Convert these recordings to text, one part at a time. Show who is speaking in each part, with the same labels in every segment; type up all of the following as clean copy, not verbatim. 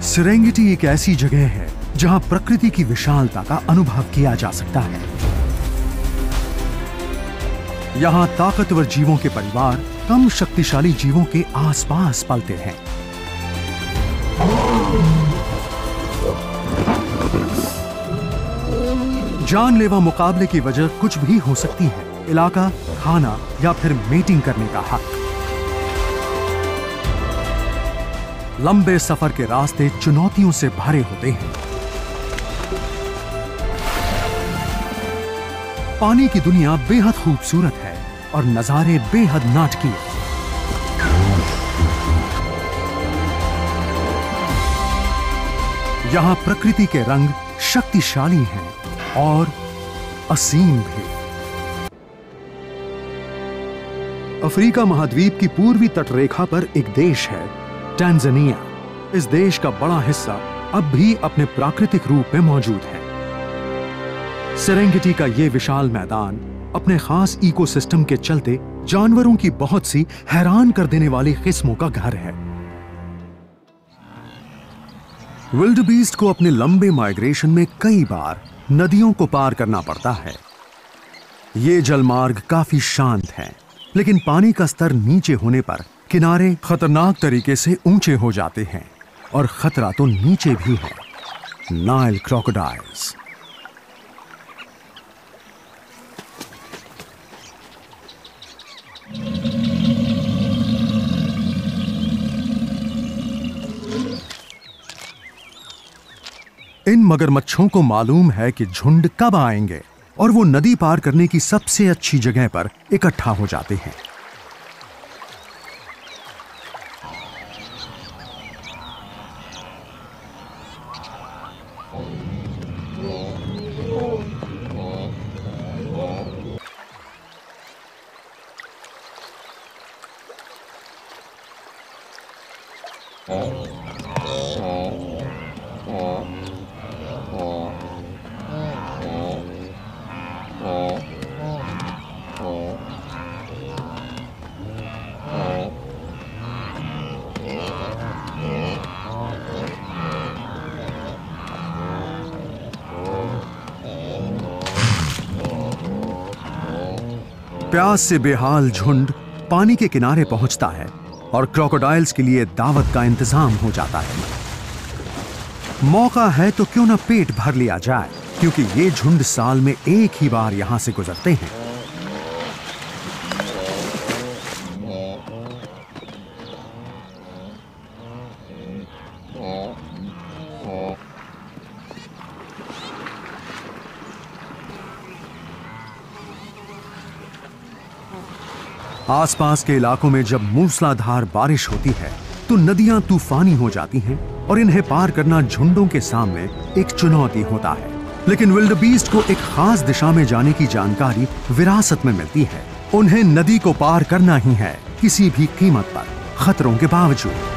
Speaker 1: Serengeti एक ऐसी जगह है जहां प्रकृति की विशालता का अनुभव किया जा सकता है। यहां ताकतवर जीवों के परिवार कम शक्तिशाली जीवों के आसपास पलते हैं। जानलेवा मुकाबले की वजह कुछ भी हो सकती है, इलाका, खाना या फिर मेटिंग करने का हक। लंबे सफर के रास्ते चुनौतियों से भरे होते हैं। पानी की दुनिया बेहद खूबसूरत है और नजारे बेहद नाटकीय। यहां प्रकृति के रंग शक्तिशाली हैं और असीम भी। अफ्रीका महाद्वीप की पूर्वी तटरेखा पर एक देश है, टैंजानिया। इस देश का बड़ा हिस्सा अब भी अपने प्राकृतिक रूप में मौजूद है। सेरेंगेटी का यह विशाल मैदान अपने खास इकोसिस्टम के चलते जानवरों की बहुत सी हैरान कर देने वाली किस्मों का घर है। विल्डबीस्ट को अपने लंबे माइग्रेशन में कई बार नदियों को पार करना पड़ता है। ये जलमार्ग काफी शांत हैं, लेकिन पानी का स्तर नीचे होने पर किनारे खतरनाक तरीके से ऊंचे हो जाते हैं और खतरा तो नीचे भी है। Nile crocodiles. इन मगरमच्छों को मालूम है कि झुंड कब आएंगे और वो नदी पार करने की सबसे अच्छी जगह पर इकट्ठा हो जाते हैं। प्यास से बेहाल झुंड पानी के किनारे पहुंचता है और क्रोकोडाइल्स के लिए दावत का इंतजाम हो जाता है। मौका है तो क्यों ना पेट भर लिया जाए, क्योंकि ये झुंड साल में एक ही बार यहां से गुजरते हैं। आसपास के इलाकों में जब मूसलाधार बारिश होती है तो नदियां तूफानी हो जाती हैं और इन्हें पार करना झुंडों के सामने एक चुनौती होता है। लेकिन विल्डबीस्ट को एक खास दिशा में जाने की जानकारी विरासत में मिलती है। उन्हें नदी को पार करना ही है, किसी भी कीमत पर, खतरों के बावजूद।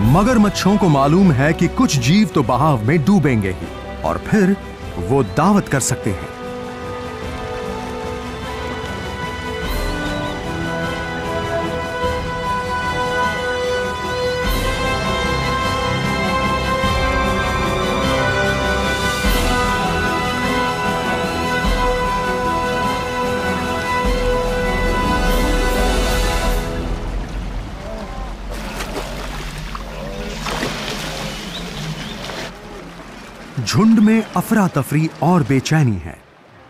Speaker 1: मगरमच्छों को मालूम है कि कुछ जीव तो बहाव में डूबेंगे ही और फिर वो दावत कर सकते हैं। झुंड में अफरा तफरी और बेचैनी है।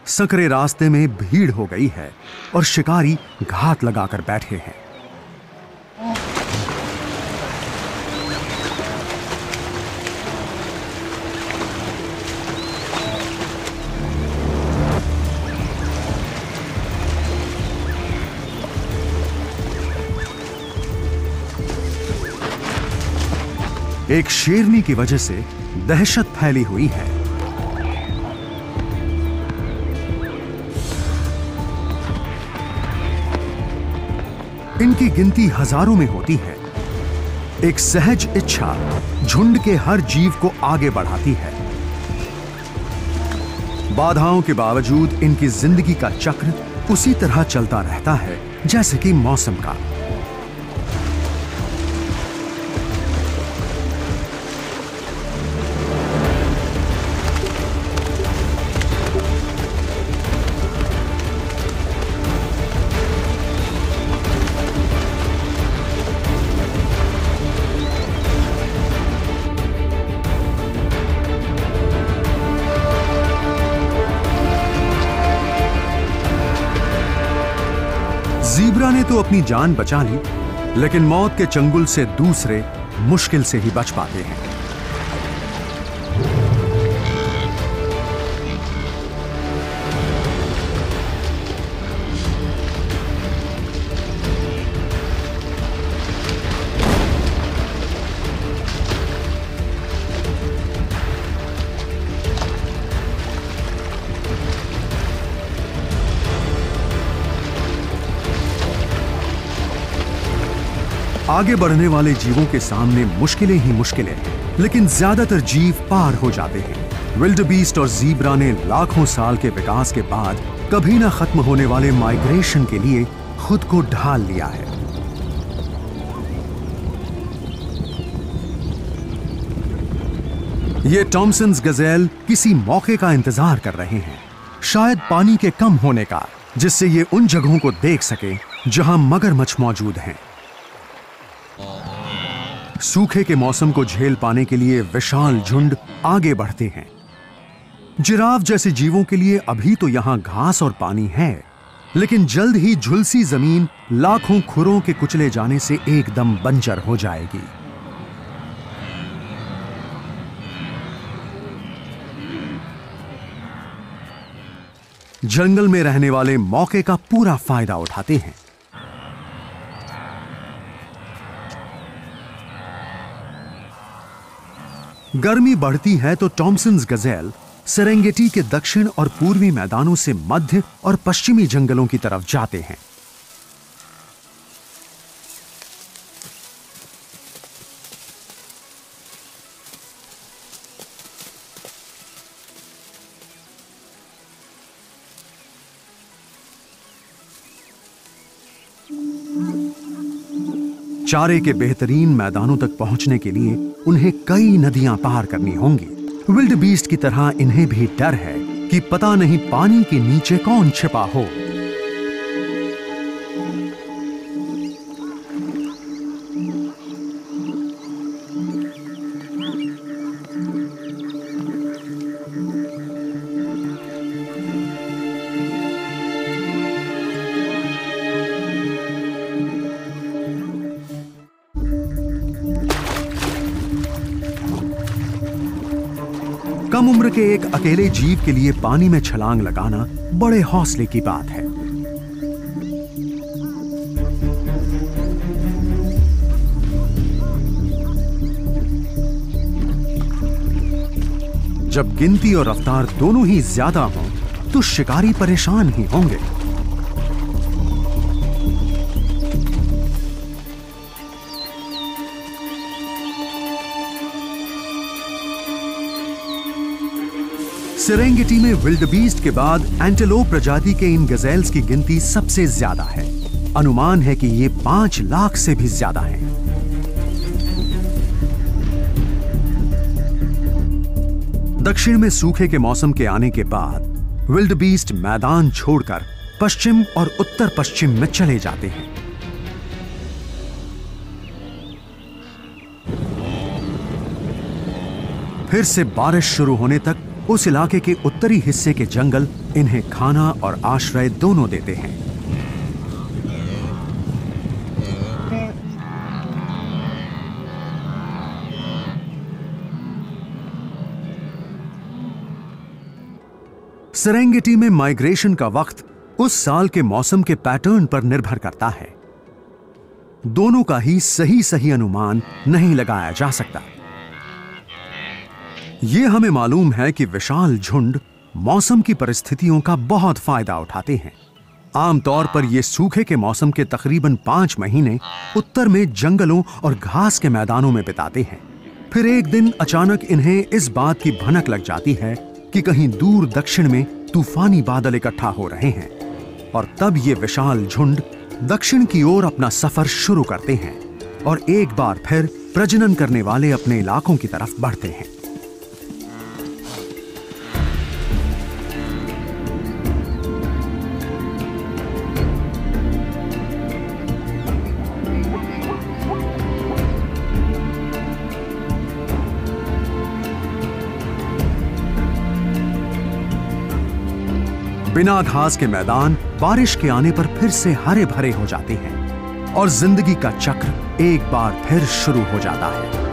Speaker 1: सकरे रास्ते में भीड़ हो गई है और शिकारी घात लगाकर बैठे हैं। एक शेरनी की वजह से दहशत फैली हुई है। इनकी गिनती हजारों में होती है। एक सहज इच्छा झुंड के हर जीव को आगे बढ़ाती है। बाधाओं के बावजूद इनकी जिंदगी का चक्र उसी तरह चलता रहता है जैसे कि मौसम का। ज़ीब्रा ने तो अपनी जान बचा ली, लेकिन मौत के चंगुल से दूसरे मुश्किल से ही बच पाते हैं। आगे बढ़ने वाले जीवों के सामने मुश्किलें ही मुश्किलें, लेकिन ज्यादातर जीव पार हो जाते हैं। विल्डबीस्ट और ज़ीब्रा ने लाखों साल के विकास के बाद कभी ना खत्म होने वाले माइग्रेशन के लिए खुद को ढाल लिया है। ये टॉमसन्स गजेल किसी मौके का इंतजार कर रहे हैं, शायद पानी के कम होने का, जिससे ये उन जगहों को देख सके जहां मगरमच्छ मौजूद हैं। सूखे के मौसम को झेल पाने के लिए विशाल झुंड आगे बढ़ते हैं। जिराफ जैसे जीवों के लिए अभी तो यहां घास और पानी है, लेकिन जल्द ही झुलसी जमीन लाखों खुरों के कुचले जाने से एकदम बंजर हो जाएगी। जंगल में रहने वाले मौके का पूरा फायदा उठाते हैं। गर्मी बढ़ती है तो टॉमसन्स गजेल सेरेंगेटी के दक्षिण और पूर्वी मैदानों से मध्य और पश्चिमी जंगलों की तरफ जाते हैं। चारे के बेहतरीन मैदानों तक पहुंचने के लिए उन्हें कई नदियां पार करनी होंगी। विल्डबीस्ट की तरह इन्हें भी डर है कि पता नहीं पानी के नीचे कौन छिपा हो। कम उम्र के एक अकेले जीव के लिए पानी में छलांग लगाना बड़े हौसले की बात है। जब गिनती और रफ्तार दोनों ही ज्यादा हों, तो शिकारी परेशान ही होंगे। सेरेंगेटी में विल्डबीस्ट के बाद एंटेलोप प्रजाति के इन गजेल्स की गिनती सबसे ज्यादा है। अनुमान है कि ये 5 लाख से भी ज्यादा हैं। दक्षिण में सूखे के मौसम के आने के बाद विल्डबीस्ट मैदान छोड़कर पश्चिम और उत्तर पश्चिम में चले जाते हैं। फिर से बारिश शुरू होने तक उस इलाके के उत्तरी हिस्से के जंगल इन्हें खाना और आश्रय दोनों देते हैं। सेरेंगेटी में माइग्रेशन का वक्त उस साल के मौसम के पैटर्न पर निर्भर करता है। दोनों का ही सही अनुमान नहीं लगाया जा सकता। ये हमें मालूम है कि विशाल झुंड मौसम की परिस्थितियों का बहुत फायदा उठाते हैं। आमतौर पर ये सूखे के मौसम के तकरीबन 5 महीने उत्तर में जंगलों और घास के मैदानों में बिताते हैं। फिर एक दिन अचानक इन्हें इस बात की भनक लग जाती है कि कहीं दूर दक्षिण में तूफानी बादल इकट्ठा हो रहे हैं, और तब ये विशाल झुंड दक्षिण की ओर अपना सफर शुरू करते हैं और एक बार फिर प्रजनन करने वाले अपने इलाकों की तरफ बढ़ते हैं। बिना घास के मैदान बारिश के आने पर फिर से हरे भरे हो जाते हैं और जिंदगी का चक्र एक बार फिर शुरू हो जाता है।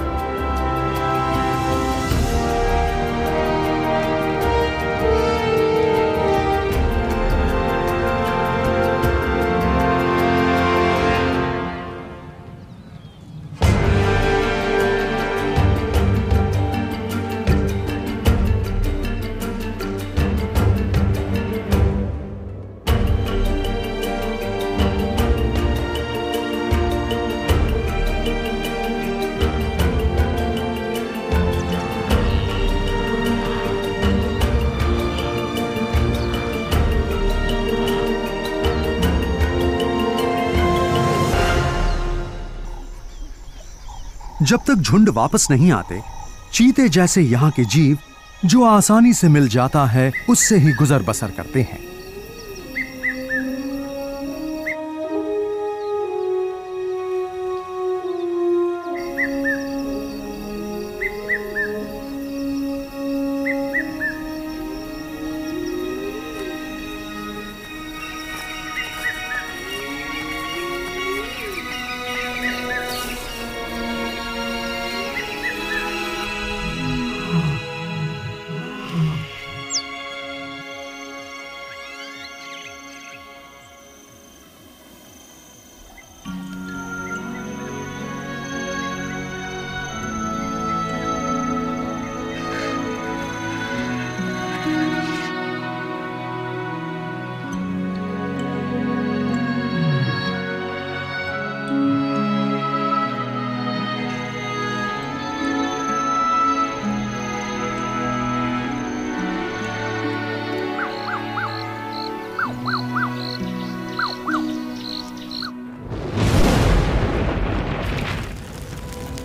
Speaker 1: जब तक झुंड वापस नहीं आते, चीते जैसे यहाँ के जीव जो आसानी से मिल जाता है उससे ही गुजर बसर करते हैं।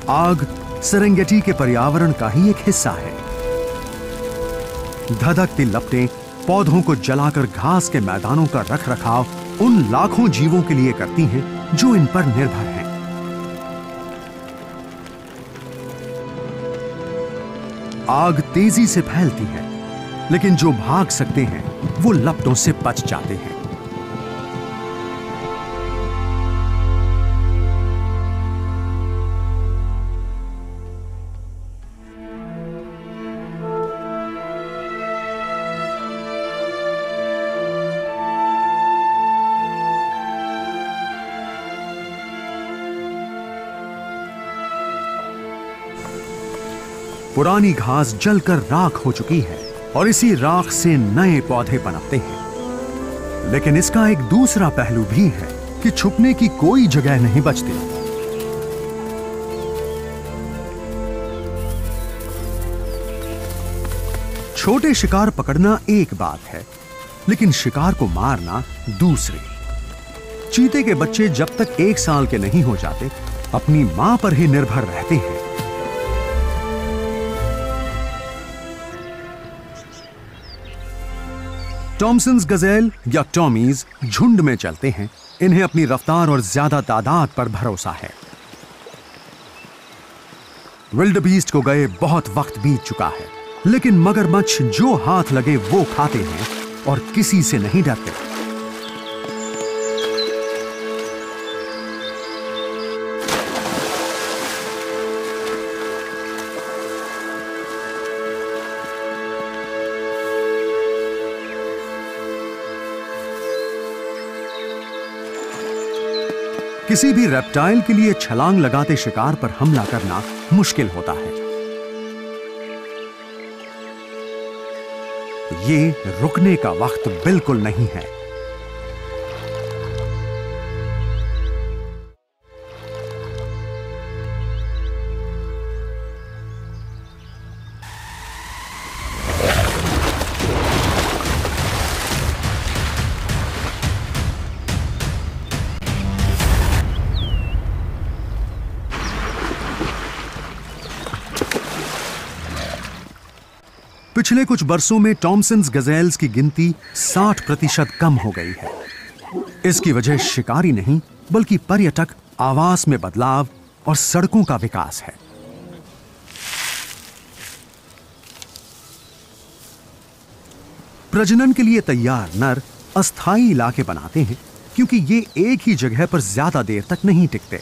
Speaker 1: आग सेरेंगेटी के पर्यावरण का ही एक हिस्सा है। धधकती लपटें पौधों को जलाकर घास के मैदानों का रखरखाव उन लाखों जीवों के लिए करती हैं जो इन पर निर्भर हैं। आग तेजी से फैलती है, लेकिन जो भाग सकते हैं वो लपटों से बच जाते हैं। पुरानी घास जलकर राख हो चुकी है और इसी राख से नए पौधे पनपते हैं। लेकिन इसका एक दूसरा पहलू भी है कि छुपने की कोई जगह नहीं बचती। छोटे शिकार पकड़ना एक बात है, लेकिन शिकार को मारना दूसरी। चीते के बच्चे जब तक 1 साल के नहीं हो जाते अपनी मां पर ही निर्भर रहते हैं। टॉमसन्स गजेल या टॉमीज झुंड में चलते हैं। इन्हें अपनी रफ्तार और ज्यादा तादाद पर भरोसा है। विल्डबीस्ट को गए बहुत वक्त बीत चुका है, लेकिन मगरमच्छ जो हाथ लगे वो खाते हैं और किसी से नहीं डरते। किसी भी रेप्टाइल के लिए छलांग लगाते शिकार पर हमला करना मुश्किल होता है। ये रुकने का वक्त बिल्कुल नहीं है। पिछले कुछ बरसों में टॉमसन्स गजेल्स की गिनती 60% कम हो गई है। इसकी वजह शिकारी नहीं बल्कि पर्यटक, आवास में बदलाव और सड़कों का विकास है। प्रजनन के लिए तैयार नर अस्थायी इलाके बनाते हैं क्योंकि ये एक ही जगह पर ज्यादा देर तक नहीं टिकते।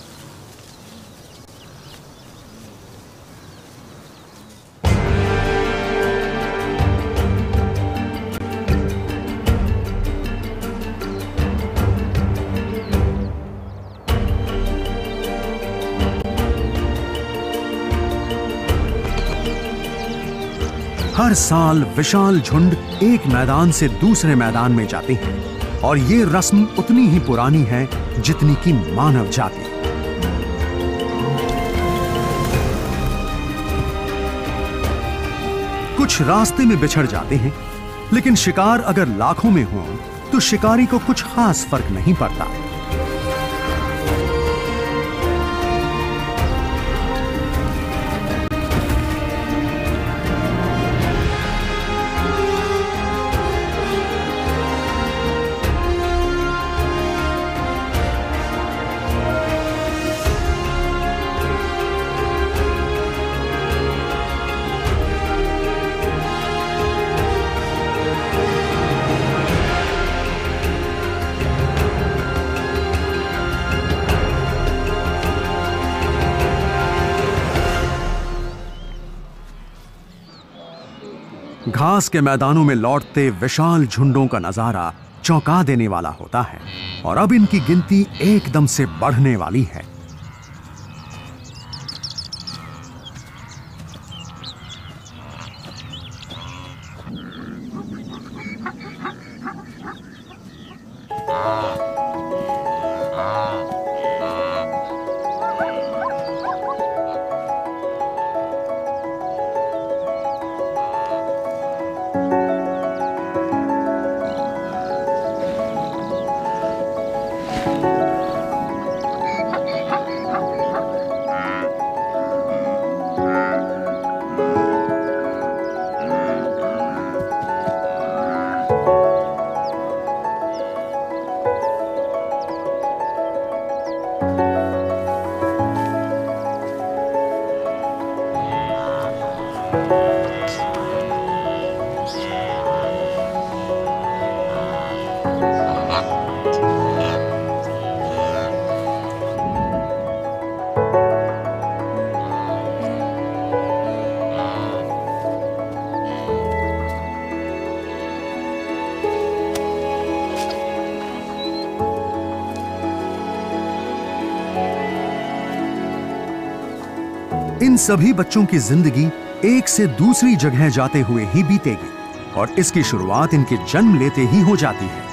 Speaker 1: हर साल विशाल झुंड एक मैदान से दूसरे मैदान में जाते हैं और ये रस्म उतनी ही पुरानी है जितनी कि मानव जाति। कुछ रास्ते में बिछड़ जाते हैं, लेकिन शिकार अगर लाखों में हो तो शिकारी को कुछ खास फर्क नहीं पड़ता। घास के मैदानों में लौटते विशाल झुंडों का नजारा चौंका देने वाला होता है और अब इनकी गिनती एकदम से बढ़ने वाली है। इन सभी बच्चों की जिंदगी एक से दूसरी जगह जाते हुए ही बीतेगी और इसकी शुरुआत इनके जन्म लेते ही हो जाती है।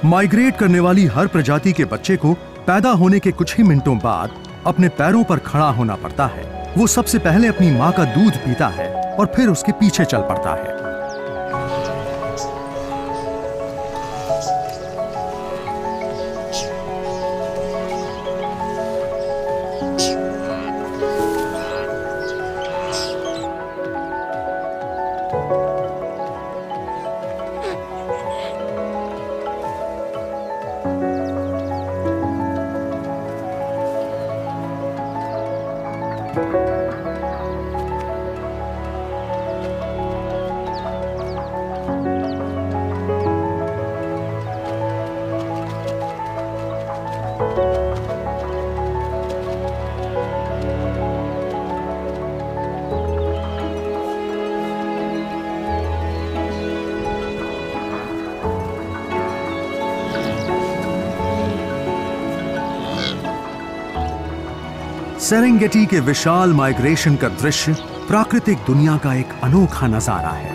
Speaker 1: माइग्रेट करने वाली हर प्रजाति के बच्चे को पैदा होने के कुछ ही मिनटों बाद अपने पैरों पर खड़ा होना पड़ता है। वो सबसे पहले अपनी मां का दूध पीता है और फिर उसके पीछे चल पड़ता है। सेरेंगेटी के विशाल माइग्रेशन का दृश्य प्राकृतिक दुनिया का एक अनोखा नजारा है।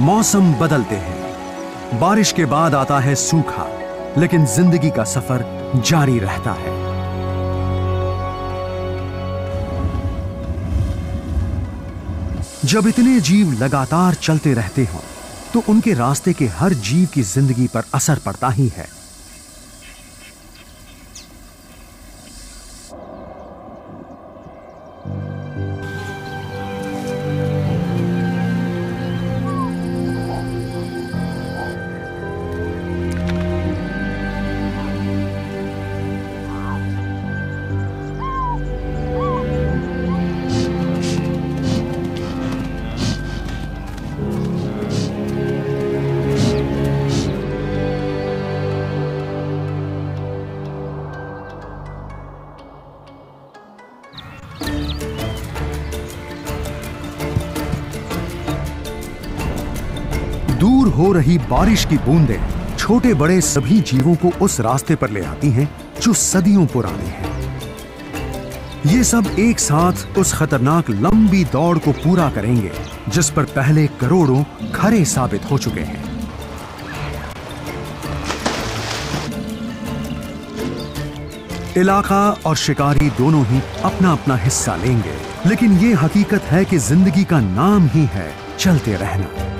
Speaker 1: मौसम बदलते हैं, बारिश के बाद आता है सूखा, लेकिन जिंदगी का सफर जारी रहता है। जब इतने जीव लगातार चलते रहते हों, तो उनके रास्ते के हर जीव की जिंदगी पर असर पड़ता ही है। दूर हो रही बारिश की बूंदें छोटे बड़े सभी जीवों को उस रास्ते पर ले आती हैं जो सदियों पुराने हैं। ये सब एक साथ उस खतरनाक लंबी दौड़ को पूरा करेंगे जिस पर पहले करोड़ों खरे साबित हो चुके हैं। इलाका और शिकारी दोनों ही अपना अपना हिस्सा लेंगे, लेकिन ये हकीकत है कि जिंदगी का नाम ही है चलते रहना।